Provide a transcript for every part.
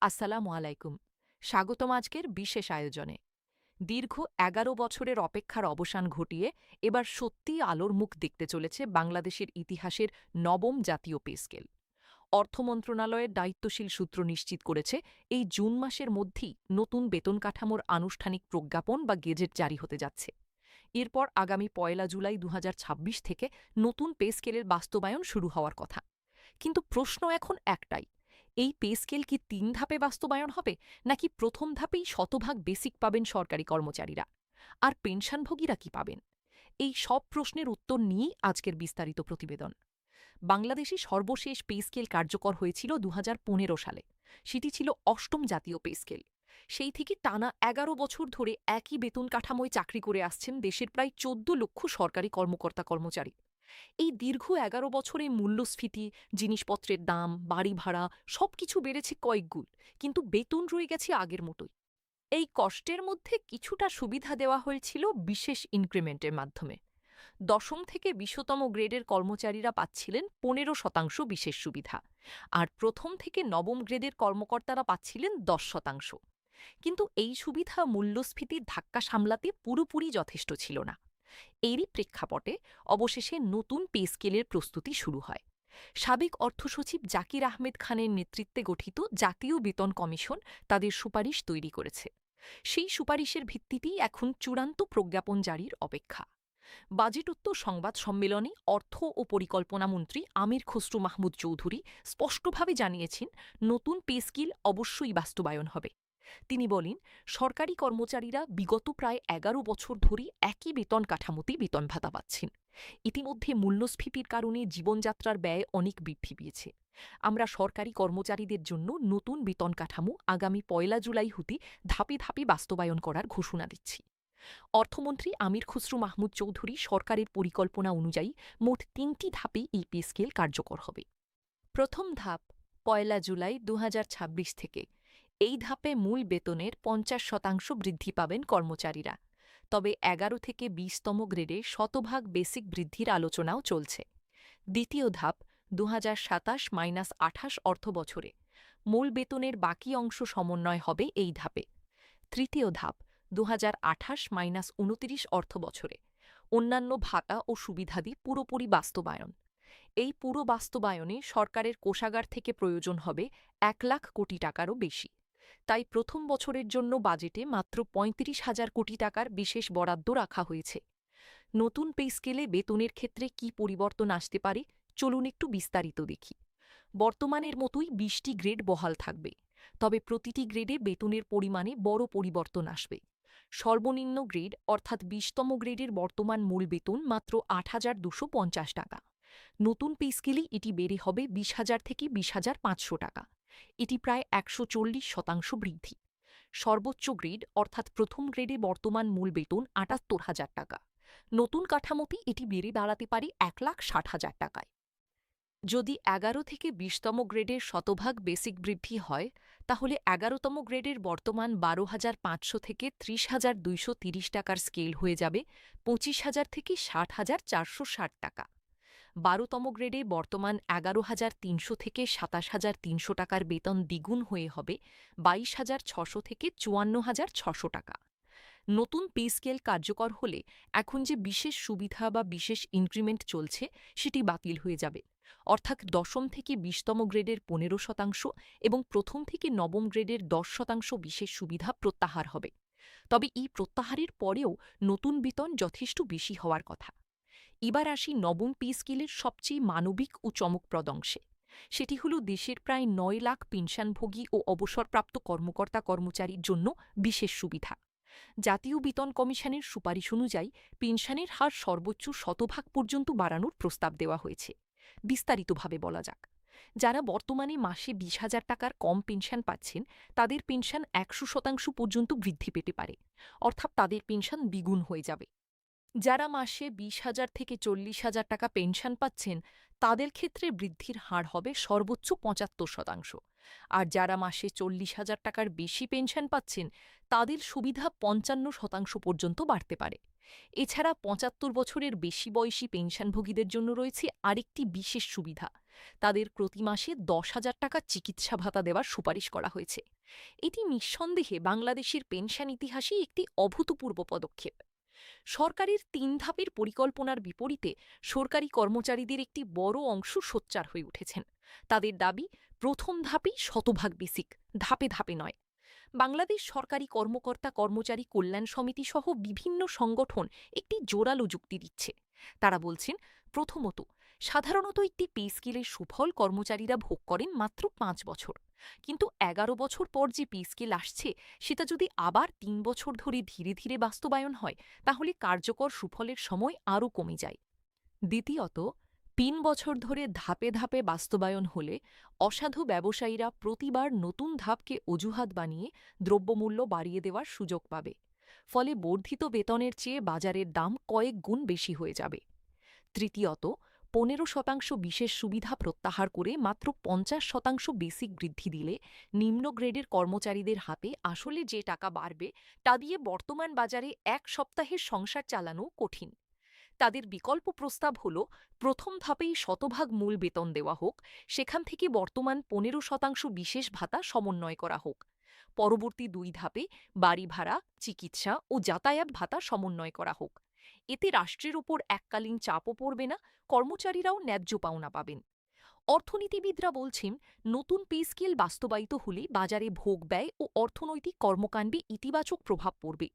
আসসালামু আলাইকুম। স্বাগতম আজকের বিশেষ আয়োজনে। দীর্ঘ ১১ বছরের অপেক্ষার অবসান ঘটিয়ে এবার সত্যিই আলোর মুখ দেখতে চলেছে বাংলাদেশের ইতিহাসের নবম জাতীয় পে স্কেল। অর্থ মন্ত্রণালয়ের দায়িত্বশীল সূত্র নিশ্চিত করেছে এই জুন মাসের মধ্যেই নতুন বেতন কাঠামোর আনুষ্ঠানিক প্রজ্ঞাপন বা গেজেট জারি হতে যাচ্ছে। এরপর আগামী ১ জুলাই ২০২৬ থেকে নতুন পে স্কেলের বাস্তবায়ন শুরু হওয়ার কথা। কিন্তু প্রশ্ন এখন একটাই, এই পে স্কেল কি ৩ ধাপে বাস্তবায়ন হবে, নাকি প্রথম ধাপেই শতভাগ বেসিক পাবেন সরকারি কর্মচারীরা? আর পেনশনভোগীরা কি পাবেন? এই সব প্রশ্নের উত্তর নিয়েই আজকের বিস্তারিত প্রতিবেদন। বাংলাদেশে সর্বশেষ পে স্কেল কার্যকর হয়েছিল ২০১৫ সালে। সেটি ছিল অষ্টম জাতীয় পে স্কেল। সেই থেকে টানা ১১ বছর ধরে একই বেতন কাঠামোয় চাকরি করে আসছেন দেশের প্রায় ১৪ লক্ষ সরকারি কর্মকর্তা-কর্মচারী। এই দীর্ঘ ১১ বছরে মূল্যস্ফীতি, জিনিসপত্রের দাম, বাড়ি ভাড়া সবকিছু বেড়েছে কয়েকগুণ, কিন্তু বেতন রয়ে গেছে আগের মতোই। এই কষ্টের মধ্যে কিছুটা সুবিধা দেওয়া হয়েছিল বিশেষ ইনক্রিমেন্টের মাধ্যমে। দশম থেকে ২০তম গ্রেডের কর্মচারীরা পাচ্ছিলেন ১৫% বিশেষ সুবিধা, আর প্রথম থেকে নবম গ্রেডের কর্মকর্তারা পাচ্ছিলেন ১০%। কিন্তু এই সুবিধা মূল্যস্ফীতির ধাক্কা সামলাতে পুরোপুরি যথেষ্ট ছিল না। এরই প্রেক্ষাপটে অবশেষে নতুন পে স্কেলের প্রস্তুতি শুরু হয়। সাবেক অর্থসচিব জাকির আহমেদ খানের নেতৃত্বে গঠিত জাতীয় বেতন কমিশন তাদের সুপারিশ তৈরি করেছে। সেই সুপারিশের ভিত্তিতেই এখন চূড়ান্ত প্রজ্ঞাপন জারির অপেক্ষা। বাজেটোত্তর সংবাদ সম্মেলনে অর্থ ও পরিকল্পনা মন্ত্রী আমির খসরু মাহমুদ চৌধুরী স্পষ্টভাবে জানিয়েছেন, নতুন পে স্কেল অবশ্যই বাস্তবায়ন হবে। তিনি বলেন, সরকারি কর্মচারীরা বিগত প্রায় ১১ বছর ধরে একই বেতন কাঠামোতেই বেতন ভাতা পাচ্ছেন। ইতিমধ্যে মূল্যস্ফীতির কারণে জীবনযাত্রার ব্যয় অনেক বৃদ্ধি পেয়েছে। আমরা সরকারি কর্মচারীদের জন্য নতুন বেতন কাঠামো আগামী ১ জুলাই হতে ধাপে ধাপে বাস্তবায়ন করার ঘোষণা দিচ্ছি। অর্থমন্ত্রী আমির খসরু মাহমুদ চৌধুরী সরকারের পরিকল্পনা অনুযায়ী মোট ৩টি ধাপে এই পে স্কেল কার্যকর হবে। প্রথম ধাপ ১ জুলাই ২০২৬ থেকে। এই ধাপে মূল বেতনের ৫০% বৃদ্ধি পাবেন কর্মচারীরা। তবে ১১ থেকে ২০তম গ্রেডে শতভাগ বেসিক বৃদ্ধির আলোচনাও চলছে। দ্বিতীয় ধাপ ২০২৭-২৮ অর্থবছরে। মূল বেতনের বাকি অংশ সমন্বয় হবে এই ধাপে। তৃতীয় ধাপ ২০২৮-২৯ অর্থবছরে। অন্যান্য ভাতা ও সুবিধাদি পুরোপুরি বাস্তবায়ন। এই পুরো বাস্তবায়নে সরকারের কোষাগার থেকে প্রয়োজন হবে ১,০০,০০০ কোটি টাকারও বেশি। তাই প্রথম বছরের জন্য বাজেটে মাত্র ৩৫,০০০ কোটি টাকার বিশেষ বরাদ্দ রাখা হয়েছে। নতুন পে স্কেলে বেতনের ক্ষেত্রে কি পরিবর্তন আসতে পারে, চলুন একটু বিস্তারিত দেখি। বর্তমানের মতোই ২০টি গ্রেড বহাল থাকবে, তবে প্রতিটি গ্রেডে বেতনের পরিমাণে বড় পরিবর্তন আসবে। সর্বনিম্ন গ্রেড অর্থাৎ ২০তম গ্রেডের বর্তমান মূল বেতন মাত্র ৮,২৫০ টাকা। নতুন পে স্কেলে এটি বেড়ে হবে ২০,০০০ থেকে ২০,৫০০ টাকা। এটি প্রায় ১৪০% বৃদ্ধি। সর্বোচ্চ গ্রেড অর্থাৎ প্রথম গ্রেডে বর্তমান মূল বেতন ৭৮,০০০ টাকা। নতুন কাঠামোতে এটি বেড়ে দাঁড়াতে পারে ১,৬০,০০০ টাকায়। যদি ১১ থেকে ২০তম গ্রেডের শতভাগ বেসিক বৃদ্ধি হয়, তাহলে ১১তম গ্রেডের বর্তমান ১২,৫০০ থেকে ৩০,২৩০ টাকার স্কেল হয়ে যাবে ২৫,০০০ থেকে ৬০,৪৬০ টাকা। ১২তম গ্রেডে বর্তমান ১১,৩০০ থেকে ২৭,৩০০ টাকার বেতন দ্বিগুণ হয়ে হবে ২২,৬০০ থেকে ৫৪,৬০০ টাকা। নতুন পে স্কেল কার্যকর হলে এখন যে বিশেষ সুবিধা বা বিশেষ ইনক্রিমেন্ট চলছে সেটি বাতিল হয়ে যাবে। অর্থাৎ দশম থেকে ২০তম গ্রেডের ১৫% এবং প্রথম থেকে নবম গ্রেডের ১০% বিশেষ সুবিধা প্রত্যাহার হবে। তবে এই প্রত্যাহারের পরেও নতুন বেতন যথেষ্ট বেশি হওয়ার কথা। এবার আসি নবম পে স্কেলের সবচেয়ে মানবিক ও চমকপ্রদ অংশে। সেটি হল দেশের প্রায় ৯ লাখ পেনশনভোগী ও অবসরপ্রাপ্ত কর্মকর্তা-কর্মচারীর জন্য বিশেষ সুবিধা। জাতীয় বেতন কমিশনের সুপারিশ অনুযায়ী পেনশনের হার সর্বোচ্চ শতভাগ পর্যন্ত বাড়ানোর প্রস্তাব দেওয়া হয়েছে। বিস্তারিতভাবে বলা যাক। যারা বর্তমানে মাসে ২০,০০০ টাকার কম পেনশন পাচ্ছেন, তাদের পেনশন ১০০% পর্যন্ত বৃদ্ধি পেতে পারে, অর্থাৎ তাদের পেনশন দ্বিগুণ হয়ে যাবে। যারা মাসে ২০,০০০ থেকে ৪০,০০০ টাকা পেনশন পাচ্ছেন, তাদের ক্ষেত্রে বৃদ্ধির হার হবে সর্বোচ্চ ৭৫%। আর যারা মাসে ৪০,০০০ টাকার বেশি পেনশন পাচ্ছেন, তাদের সুবিধা ৫৫% পর্যন্ত বাড়তে পারে। এছাড়া ৭৫ বছরের বেশি বয়সী পেনশনভোগীদের জন্য রয়েছে আরেকটি বিশেষ সুবিধা। তাদের প্রতি মাসে ১০,০০০ টাকা চিকিৎসা ভাতা দেওয়ার সুপারিশ করা হয়েছে। এটি নিঃসন্দেহে বাংলাদেশের পেনশন ইতিহাসে একটি অভূতপূর্ব পদক্ষেপ। সরকারের ৩ ধাপের পরিকল্পনার বিপরীতে সরকারি কর্মচারীদের একটি বড় অংশ সোচ্চার হয়ে উঠেছেন। তাদের দাবি, প্রথম ধাপেই শতভাগ বেসিক, ধাপে ধাপে নয়। বাংলাদেশ সরকারি কর্মকর্তা কর্মচারী কল্যাণ সমিতি সহ বিভিন্ন সংগঠন একটি জোরালো যুক্তি দিচ্ছে। তারা বলছেন, প্রথমত, সাধারণত একটি পে স্কেলের সুফল কর্মচারীরা ভোগ করেন মাত্র ৫ বছর। কিন্তু ১১ বছর পর যে পে স্কেল আসছে, সেটা যদি আবার ৩ বছর ধরে ধীরে ধীরে বাস্তবায়ন হয়, তাহলে কার্যকর সুফলের সময় আরও কমে যায়। দ্বিতীয়ত, ৩ বছর ধরে ধাপে ধাপে বাস্তবায়ন হলে অসাধু ব্যবসায়ীরা প্রতিবার নতুন ধাপকে অজুহাত বানিয়ে দ্রব্যমূল্য বাড়িয়ে দেওয়ার সুযোগ পাবে। ফলে বর্ধিত বেতনের চেয়ে বাজারের দাম কয়েক গুণ বেশি হয়ে যাবে। তৃতীয়ত, ১৫% বিশেষ সুবিধা প্রত্যাহার করে মাত্র ৫০% বেসিক বৃদ্ধি দিলে নিম্ন গ্রেডের কর্মচারীদের হাতে আসলে যে টাকা বাড়বে, তা দিয়ে বর্তমান বাজারে ১ সপ্তাহের সংসার চালানো কঠিন। তাদের বিকল্প প্রস্তাব হল, প্রথম ধাপেই শতভাগ মূল বেতন দেওয়া হোক, সেখান থেকে বর্তমান ১৫% বিশেষ ভাতা সমন্বয় করা হোক। পরবর্তী ২ ধাপে বাড়ি ভাড়া, চিকিৎসা ও যাতায়াত ভাতা সমন্বয় করা হোক। এতে রাষ্ট্রের উপর এককালীন চাপও পড়বে না, কর্মচারীরাও ন্যায্য পাওনা পাবেন। অর্থনীতিবিদরা বলছেন, নতুন পে স্কেল বাস্তবায়িত হলে বাজারে ভোগ ব্যয় ও অর্থনৈতিক কর্মকাণ্ডে ইতিবাচক প্রভাব পড়বে।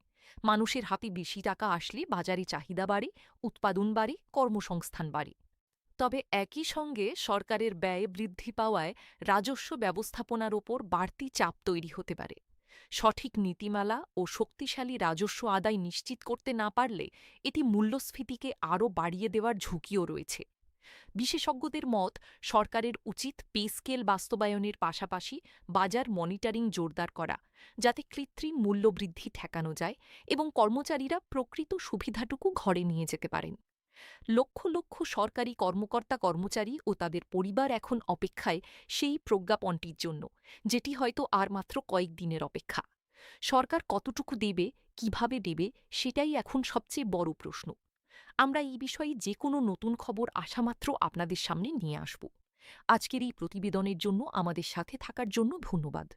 মানুষের হাতে বেশি টাকা আসলে বাজারে চাহিদা বাড়ে, উৎপাদন বাড়ে, কর্মসংস্থান বাড়ে। তবে একই সঙ্গে সরকারের ব্যয় বৃদ্ধি পাওয়ায় রাজস্ব ব্যবস্থাপনার ওপর বাড়তি চাপ তৈরি হতে পারে। সঠিক নীতিমালা ও শক্তিশালী রাজস্ব আদায় নিশ্চিত করতে না পারলে এটি মূল্যস্ফীতিকে আরও বাড়িয়ে দেওয়ার ঝুঁকিও রয়েছে। বিশেষজ্ঞদের মত, সরকারের উচিত পে স্কেল বাস্তবায়নের পাশাপাশি বাজার মনিটরিং জোরদার করা, যাতে কৃত্রিম মূল্যবৃদ্ধি ঠেকানো যায় এবং কর্মচারীরা প্রকৃত সুবিধাটুকু ঘরে নিয়ে যেতে পারেন। লক্ষ লক্ষ সরকারি কর্মকর্তা কর্মচারী ও তাদের পরিবার এখন অপেক্ষায় সেই প্রজ্ঞাপনটির জন্য, যেটি হয়তো আর মাত্র কয়েকদিনের অপেক্ষা। সরকার কতটুকু দেবে, কিভাবে দেবে, সেটাই এখন সবচেয়ে বড় প্রশ্ন। আমরা এই বিষয়ে যে কোনো নতুন খবর আসামাত্র আপনাদের সামনে নিয়ে আসব। আজকের এই প্রতিবেদনের জন্য আমাদের সাথে থাকার জন্য ধন্যবাদ।